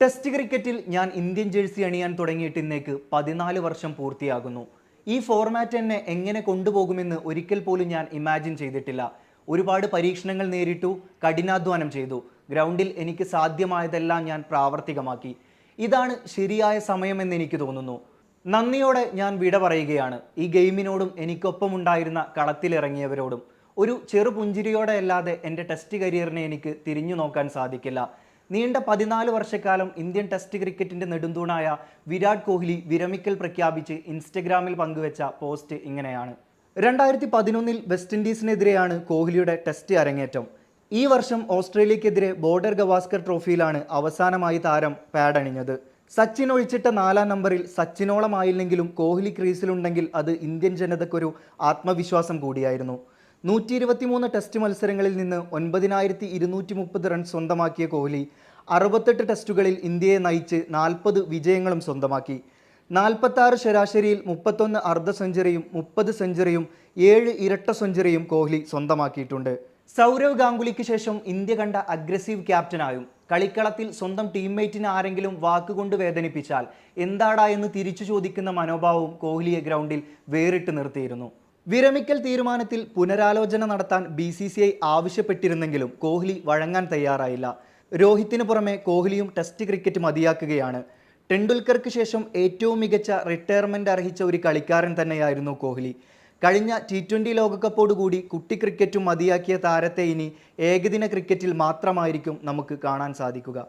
Test ക്രിക്കറ്റിൽ ഞാൻ Indian jersey അണിയാൻ തുടങ്ങിയിട്ട് ഇന്നേക്ക് 14 വർഷം പൂർത്തിയാകുന്നു. ഈ ഫോർമാറ്റ് എന്നെ എങ്ങനെ കൊണ്ടുപോകുമെന്ന് ഒരിക്കൽ പോലും ഞാൻ ഇമാജിൻ ചെയ്തിട്ടില്ല. ഒരുപാട് പരീക്ഷണങ്ങൾ നേരിട്ടു, കഠിനാധ്വാനം ചെയ്തു. ഗ്രൗണ്ടിൽ എനിക്ക് സാധ്യമായതെല്ലാം ഞാൻ പ്രാവർത്തികമാക്കി. ഇതാണ് ശരിയായ സമയമെന്ന് എനിക്ക് തോന്നുന്നു. നന്ദിയോടെ ഞാൻ വിട പറയുകയാണ് ഈ ഗെയിമിനോടും എനിക്കൊപ്പമുണ്ടായിരുന്ന കളത്തിലിറങ്ങിയവരോടും. ഒരു ചെറുപുഞ്ചിരിയോടെ അല്ലാതെ എൻ്റെ ടെസ്റ്റ് കരിയറിനെ എനിക്ക് തിരിഞ്ഞു നോക്കാൻ സാധിക്കില്ല. നീണ്ട 14 വർഷക്കാലം ഇന്ത്യൻ ടെസ്റ്റ് ക്രിക്കറ്റിന്റെ നെടുന്തൂണായ വിരാട് കോഹ്ലി വിരമിക്കൽ പ്രഖ്യാപിച്ച് ഇൻസ്റ്റഗ്രാമിൽ പങ്കുവെച്ച പോസ്റ്റ് ഇങ്ങനെയാണ്. 2011 വെസ്റ്റ് ഇൻഡീസിനെതിരെയാണ് കോഹ്ലിയുടെ ടെസ്റ്റ് അരങ്ങേറ്റം. ഈ വർഷം ഓസ്ട്രേലിയക്കെതിരെ ബോർഡർ ഗവാസ്കർ ട്രോഫിയിലാണ് അവസാനമായി താരം പാഡ് അണിഞ്ഞത്. സച്ചിൻ ഒഴിച്ചിട്ട 4-ാം നമ്പറിൽ സച്ചിനോളമായില്ലെങ്കിലും കോഹ്ലി ക്രീസിലുണ്ടെങ്കിൽ അത് ഇന്ത്യൻ ജനതയ്ക്കൊരു ആത്മവിശ്വാസം കൂടിയായിരുന്നു. 123 ടെസ്റ്റ് മത്സരങ്ങളിൽ നിന്ന് 9230 റൺസ് സ്വന്തമാക്കിയ കോഹ്ലി 68 ടെസ്റ്റുകളിൽ ഇന്ത്യയെ നയിച്ച് 40 വിജയങ്ങളും സ്വന്തമാക്കി. 46 ശരാശരിയിൽ 31 അർദ്ധ സെഞ്ചുറിയും 30 സെഞ്ചുറിയും 7 ഇരട്ട സെഞ്ചുറിയും കോഹ്ലി സ്വന്തമാക്കിയിട്ടുണ്ട്. സൗരവ് ഗാംഗുലിക്ക് ശേഷം ഇന്ത്യ കണ്ട അഗ്രസീവ് ക്യാപ്റ്റനായും കളിക്കളത്തിൽ സ്വന്തം ടീംമേറ്റിനെ ആരെങ്കിലും വാക്കുകൊണ്ട് വേദനിപ്പിച്ചാൽ എന്താടാ എന്ന് തിരിച്ചു ചോദിക്കുന്ന മനോഭാവവും കോഹ്ലിയെ ഗ്രൗണ്ടിൽ വേറിട്ട് നിർത്തിയിരുന്നു. വിരമിക്കൽ തീരുമാനത്തിൽ പുനരാലോചന നടത്താൻ BCCI ആവശ്യപ്പെട്ടിരുന്നെങ്കിലും കോഹ്ലി വഴങ്ങാൻ തയ്യാറായില്ല. രോഹിത്തിന് പുറമെ കോഹ്ലിയും ടെസ്റ്റ് ക്രിക്കറ്റ് മതിയാക്കുകയാണ്. ടെണ്ടുൽക്കർക്ക് ശേഷം ഏറ്റവും മികച്ച റിട്ടയർമെന്റ് അർഹിച്ച ഒരു കളിക്കാരൻ തന്നെയായിരുന്നു കോഹ്ലി. കഴിഞ്ഞ T20 ലോകകപ്പോടുകൂടി കുട്ടി ക്രിക്കറ്റും മതിയാക്കിയ താരത്തെ ഇനി ഏകദിന ക്രിക്കറ്റിൽ മാത്രമായിരിക്കും നമുക്ക് കാണാൻ സാധിക്കുക.